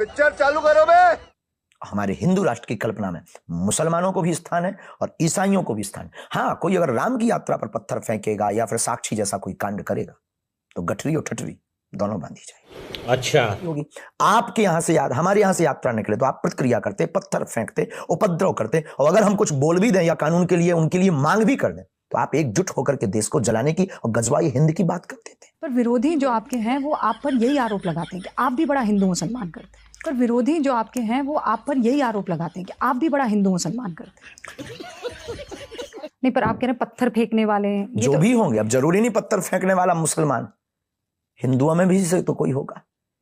Picture चालू करो बे। हमारे हिंदू राष्ट्र की कल्पना में मुसलमानों को भी स्थान है और ईसाइयों को भी स्थान है। हाँ, कोई अगर राम की यात्रा पर पत्थर फेंकेगा या फिर साक्षी जैसा कोई कांड करेगा तो गठरी और ठठरी दोनों बांधी जाएगी। अच्छा होगी। आपके यहां से हमारे यहां से यात्रा निकले तो आप प्रतिक्रिया करते, पत्थर फेंकते, उपद्रव करते, और अगर हम कुछ बोल भी दें या कानून के लिए उनके लिए मांग भी कर दें तो आप एकजुट होकर के देश को जलाने की और गजवाई हिंद की बात करते थे। पर विरोधी जो आपके हैं वो आप पर यही आरोप लगाते हैं कि आप भी बड़ा हिंदू मुसलमान करते हैं। पर विरोधी जो आपके हैं वो आप पर यही आरोप लगाते हैं कि आप भी बड़ा हिंदू मुसलमान करते हैं। नहीं, पर आप कह रहे हैं पत्थर फेंकने वाले जो भी होंगे, अब जरूरी नहीं पत्थर फेंकने वाला मुसलमान, हिंदुओं में भी से तो कोई होगा,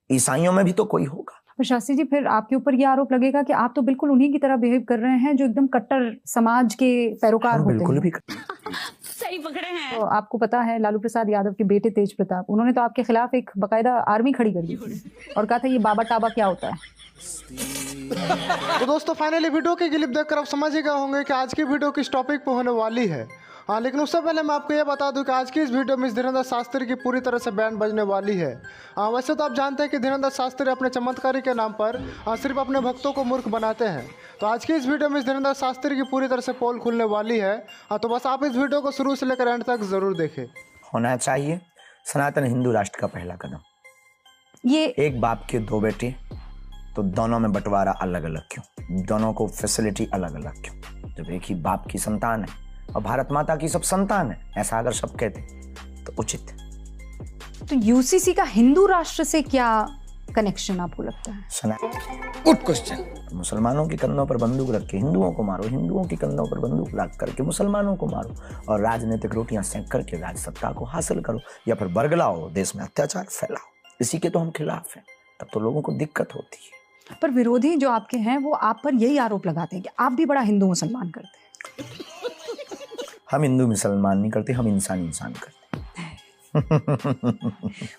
ईसाइयों में भी तो कोई होगा। पर शास्त्री जी, फिर आपके ऊपर ये आरोप लगेगा कि आप तो बिल्कुल उन्हीं की तरह बिहेव कर रहे हैं जो एकदम कट्टर समाज के पैरोकार होते बिल्कुल हैं। भी सही पकड़े हैं। तो आपको पता है लालू प्रसाद यादव के बेटे तेज प्रताप, उन्होंने तो आपके खिलाफ एक बकायदा आर्मी खड़ी कर दी थी और कहा था ये बाबा टाबा क्या होता है। तो दोस्तों फाइनली वीडियो के क्लिप देखकर आप समझ ही गए होंगे कि आज की वीडियो किस टॉपिक पे होने वाली है। हाँ, लेकिन उससे पहले मैं आपको ये बता दूं कि आज की इस वीडियो में धीरेन्द्र शास्त्री की पूरी तरह से बैंड बजने वाली है। वैसे तो आप जानते हैं कि धीरेन्द्र शास्त्री अपने चमत्कारी के नाम पर सिर्फ अपने भक्तों को मूर्ख बनाते हैं। तो आज की इस वीडियो में धीरेन्द्र शास्त्री की पूरी तरह से पोल खुलने वाली है। तो बस आप इस वीडियो को शुरू से लेकर एंड तक जरूर देखें। होना चाहिए सनातन हिंदू राष्ट्र का पहला कदम। ये एक बाप के दो बेटे तो दोनों में बंटवारा अलग अलग क्यों? दोनों को फैसिलिटी अलग अलग क्यों? जब एक ही बाप की संतान है और भारत माता की सब संतान है, ऐसा अगर सब कहते तो उचित है। तो यूसीसी का हिंदू राष्ट्र से क्या कनेक्शन आपको लगता है? Good question. मुसलमानों के कंधों पर बंदूक रख के हिंदुओं को मारो, हिंदुओं के कंधों पर बंदूक रख करके मुसलमानों को मारो और राजनीतिक रोटियां सेंक करके राज सत्ता को हासिल करो, या फिर बरगलाओ, देश में अत्याचार फैलाओ। इसी के तो हम खिलाफ हैं। तब तो लोगों को दिक्कत होती है। पर विरोधी जो आपके हैं वो आप पर यही आरोप लगाते हैं कि आप भी बड़ा हिंदू मुसलमान करते हैं। हम हिंदू मुसलमान नहीं करते, हम इंसान करते हैं।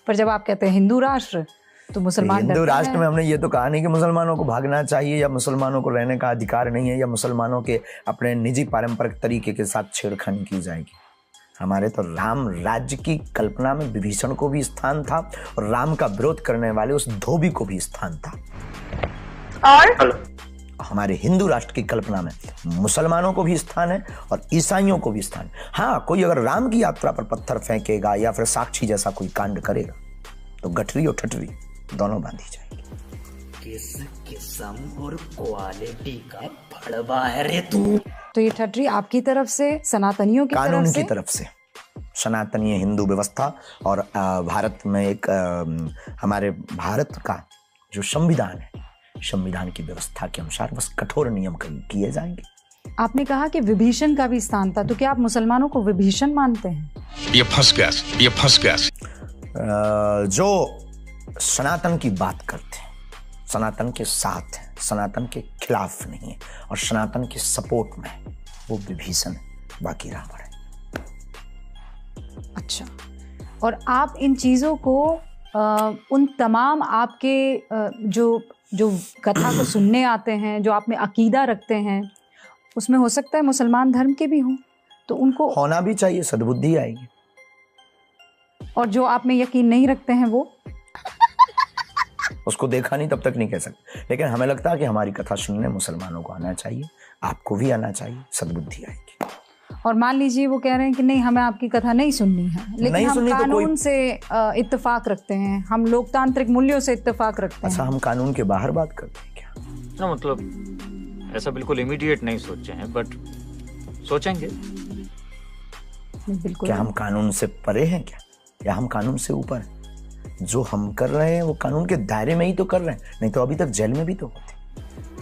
पर जब आप कहते हैं हिंदू राष्ट्र तो मुसलमान हिंदू डरते राष्ट्र हैं। में हमने ये तो कहा नहीं कि मुसलमानों को भागना चाहिए या मुसलमानों को रहने का अधिकार नहीं है या मुसलमानों के अपने निजी पारंपरिक तरीके के साथ छेड़खानी की जाएगी। हमारे तो राम राज्य की कल्पना में विभीषण को भी स्थान था और राम का विरोध करने वाले उस धोबी को भी स्थान था। और हमारे हिंदू राष्ट्र की कल्पना में मुसलमानों को भी स्थान है और ईसाइयों को भी स्थान है। हाँ, कोई अगर राम की यात्रा पर पत्थर फेंकेगा या फिर साक्षी जैसा कोई कांड करेगा तो गठरी और ठठरी दोनों बांधी जाएगी। किस किस्म और क्वालिटी का भड़वा है रे तू। तो ये ठटरी आपकी तरफ से, सनातनियों की कानून तरफ से? की तरफ से सनातनीय हिंदू व्यवस्था और भारत में एक हमारे भारत का जो संविधान है, संविधान की व्यवस्था के अनुसार बस कठोर नियम किए जाएंगे। आपने कहा कि विभीषण का भी स्थान था, तो क्या आप मुसलमानों को विभीषण मानते हैं? ये फंस गया। जो सनातन की बात करते हैं, सनातन के साथ हैं, सनातन के खिलाफ नहीं है और सनातन के सपोर्ट में है, वो विभीषण है, बाकी रावण है। अच्छा, और आप इन चीजों को उन तमाम आपके जो कथा को सुनने आते हैं, जो आप में अकीदा रखते हैं, उसमें हो सकता है मुसलमान धर्म के भी हों, तो उनको होना भी चाहिए, सद्बुद्धि आएगी। और जो आप में यकीन नहीं रखते हैं वो उसको देखा नहीं तब तक नहीं कह सकते, लेकिन हमें लगता है कि हमारी कथा सुनने मुसलमानों को आना चाहिए, आपको भी आना चाहिए, सद्बुद्धि आएगी। और मान लीजिए वो कह रहे हैं कि नहीं, हमें आपकी कथा नहीं सुननी है, लेकिन हम कानून से इत्तेफाक रखते हैं, हम लोकतांत्रिक मूल्यों से इत्तेफाक रखते हैं। अच्छा, हम कानून के बाहर बात करते हैं क्या? ना, मतलब ऐसा बिल्कुल इमीडिएट नहीं सोचे हैं, बट सोचेंगे। बिल्कुल। क्या हम कानून से परे हैं क्या, या हम कानून से ऊपर हैं? जो हम कर रहे हैं वो कानून के दायरे में ही तो कर रहे हैं, नहीं तो अभी तक जेल में भी तो होते।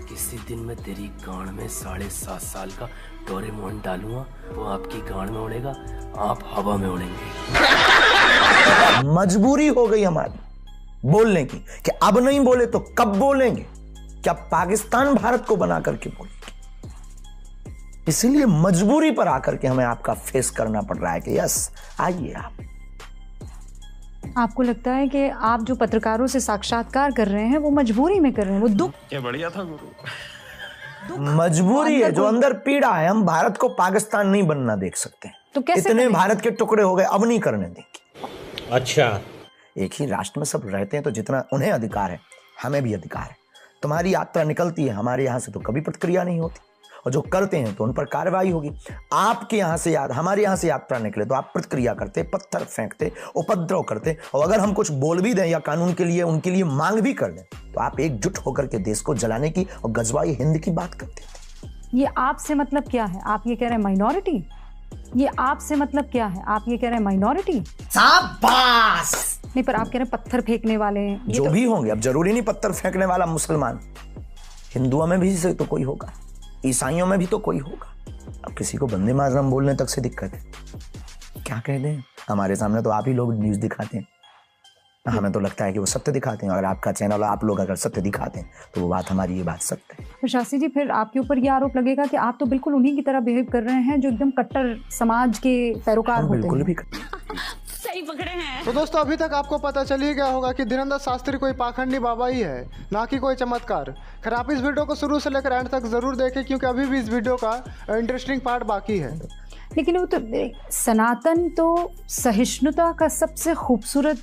किसी दिन मैं तेरी गांड में 7.5 साल का डोरेमोन डालूंगा, वो आपकी गांड में उड़ेगा, आप हवा में उड़ेंगे। मजबूरी हो गई हमारी बोलने की कि अब नहीं बोले तो कब बोलेंगे? क्या पाकिस्तान भारत को बना करके बोलेगी? इसीलिए मजबूरी पर आकर के हमें आपका फेस करना पड़ रहा है कि यस, आइए आप। आपको लगता है कि आप जो पत्रकारों से साक्षात्कार कर रहे हैं वो मजबूरी में कर रहे हैं, वो दुख? क्या बढ़िया था गुरु। मजबूरी है, जो अंदर पीड़ा है। हम भारत को पाकिस्तान नहीं बनना देख सकते, तो कैसे इतने भारत के टुकड़े हो गए, अब नहीं करने देंगे। अच्छा, एक ही राष्ट्र में सब रहते हैं तो जितना उन्हें अधिकार है हमें भी अधिकार है, तुम्हारी यात्रा निकलती है, हमारे यहाँ से तो कभी प्रतिक्रिया नहीं होती, और जो करते हैं तो उन पर कार्रवाई होगी। आपके यहाँ से हमारे यहाँ से यात्रा निकले तो आप प्रतिक्रिया करते, पत्थर फेंकते, उपद्रव करते, और अगर हम कुछ बोल भी दें या कानून के लिए उनके लिए मांग भी कर दें तो आप एकजुट होकर के देश को जलाने की और गजवाई हिंद की बात करते थे। ये आपसे मतलब क्या है? आप ये कह रहे हैं माइनॉरिटी? ये आपसे मतलब क्या है? आप ये कह रहे हैं माइनॉरिटी? शाबाश। नहीं, पर आप कह रहे हैं पत्थर फेंकने वाले हैं। जो भी होंगे, अब जरूरी नहीं पत्थर फेंकने वाला मुसलमान, हिंदुओं में भी से तो कोई होगा, ईसाइयों में भी तो कोई होगा। अब किसी को वंदे मातरम बोलने तक से दिक्कत है, क्या कह दें? हमारे सामने तो आप ही लोग न्यूज़ दिखाते हैं, हमें तो लगता है कि वो सत्य दिखाते हैं। अगर आपका चैनल, आप लोग अगर सत्य दिखाते हैं तो वो बात हमारी, ये बात सत्य है। तो शास्त्री जी, फिर आपके ऊपर ये आरोप लगेगा कि आप तो बिल्कुल उन्हीं की तरह बिहेव कर रहे हैं जो एकदम कट्टर समाज के पैरोकार होते बिल्कुल हैं। भी सही पकड़े हैं। तो दोस्तों अभी तक आपको पता चल ही गया होगा कि धीरेन्द्र शास्त्री कोई पाखंडी बाबा ही है, ना कि कोई चमत्कार। खैर आप इस वीडियो को शुरू से लेकर एंड तक जरूर देखें, क्योंकि अभी भी इस वीडियो का इंटरेस्टिंग पार्ट बाकी है। लेकिन वो तो सनातन तो सहिष्णुता का सबसे खूबसूरत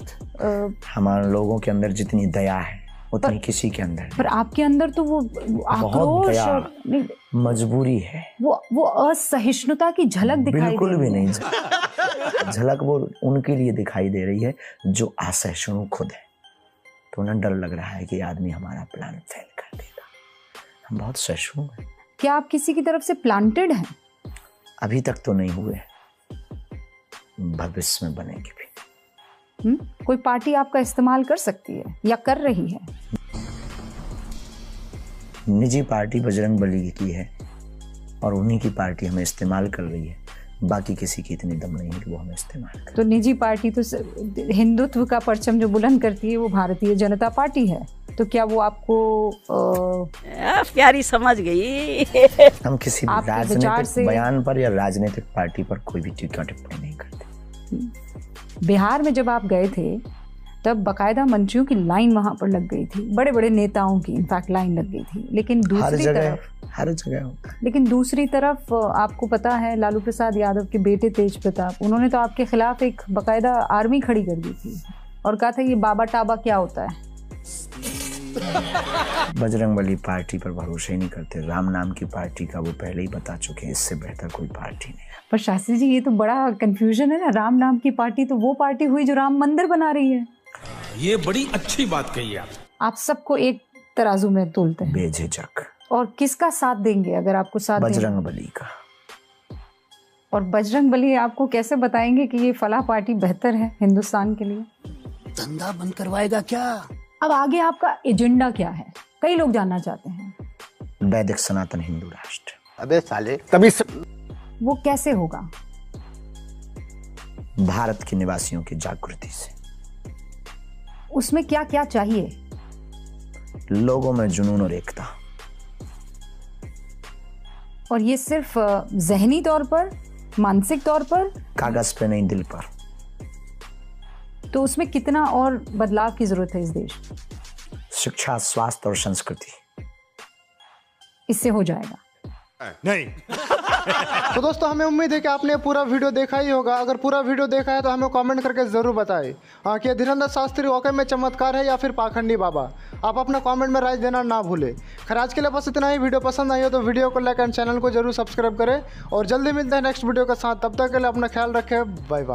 हमारे लोगों के अंदर जितनी दया है उतनी किसी के अंदर पर आपके अंदर तो वो आक्रोश दया, और मजबूरी है, वो असहिष्णुता की झलक दिखाई बिल्कुल दे भी रही है। नहीं। झलक वो उनके लिए दिखाई दे रही है जो असहिष्णु खुद है, तो उन्हें डर लग रहा है कि आदमी हमारा प्लान फेल कर देगा। हम बहुत सहिष्णु हैं। क्या आप किसी की तरफ से प्लांटेड हैं? अभी तक तो नहीं हुए, भविष्य में बनेंगे भी। कोई पार्टी आपका इस्तेमाल कर सकती है या कर रही है? निजी पार्टी बजरंग बली की है और उन्हीं की पार्टी हमें इस्तेमाल कर रही है, बाकी किसी की इतनी दम नहीं है कि वो हमें इस्तेमाल करे। तो निजी पार्टी तो हिंदुत्व का परचम जो बुलंद करती है वो भारतीय जनता पार्टी है, तो क्या वो आपको प्यारी समझ गई। हम किसी भी आपके विचार राजनीतिक से- बयान पर या राजनीतिक पार्टी पर कोई भी टीका टिप्पणी नहीं करते। बिहार में जब आप गए थे तब बकायदा मंत्रियों की लाइन वहां पर लग गई थी, बड़े बड़े नेताओं की इनफैक्ट लाइन लग गई थी। लेकिन हर दूसरी जगह तरफ लेकिन दूसरी तरफ आपको पता है लालू प्रसाद यादव के बेटे तेज प्रताप, उन्होंने तो आपके खिलाफ एक बकायदा आर्मी खड़ी कर दी थी और कहा था ये बाबा टाबा क्या होता है। बजरंग बली पार्टी पर भरोसा ही नहीं करते। राम नाम की पार्टी का वो पहले ही बता चुके हैं, इससे बेहतर कोई पार्टी नहीं। पर शास्त्री जी, ये तो बड़ा कंफ्यूजन है ना। राम नाम की पार्टी तो वो पार्टी हुई जो राम मंदिर बना रही है। ये बड़ी अच्छी बात कही आप सबको एक तराजू में तोलते हैं बेझिझक। और किसका साथ देंगे अगर आपको साथ देंगे? बजरंग बली का। और बजरंग बली आपको कैसे बताएंगे कि ये फलाह पार्टी बेहतर है हिंदुस्तान के लिए? धंधा बंद करवाएगा क्या? अब आगे आपका एजेंडा क्या है, कई लोग जानना चाहते हैं। वैदिक सनातन हिंदू राष्ट्र। अबे साले तभी वो कैसे होगा? भारत के निवासियों की जागृति से। उसमें क्या क्या चाहिए? लोगों में जुनून और एकता। और ये सिर्फ जहनी तौर पर, मानसिक तौर पर, कागज पे नहीं, दिल पर। तो उसमें कितना और बदलाव की जरूरत है इस देश? शिक्षा, स्वास्थ्य और संस्कृति। इससे हो जाएगा। नहीं। तो दोस्तों हमें उम्मीद है कि आपने पूरा वीडियो देखा ही होगा। अगर पूरा वीडियो देखा है तो हमें कमेंट करके जरूर बताएं कि धीरेन्द्र शास्त्री वाकई में चमत्कार है या फिर पाखंडी बाबा। आप अपना कमेंट में राय देना ना भूलें। खैर आज के लिए बस इतना ही। वीडियो पसंद आई हो तो वीडियो को लाइक एंड चैनल को जरूर सब्सक्राइब करें और जल्दी मिलते हैं नेक्स्ट वीडियो के साथ। तब तक के लिए अपना ख्याल रखें। Bye bye.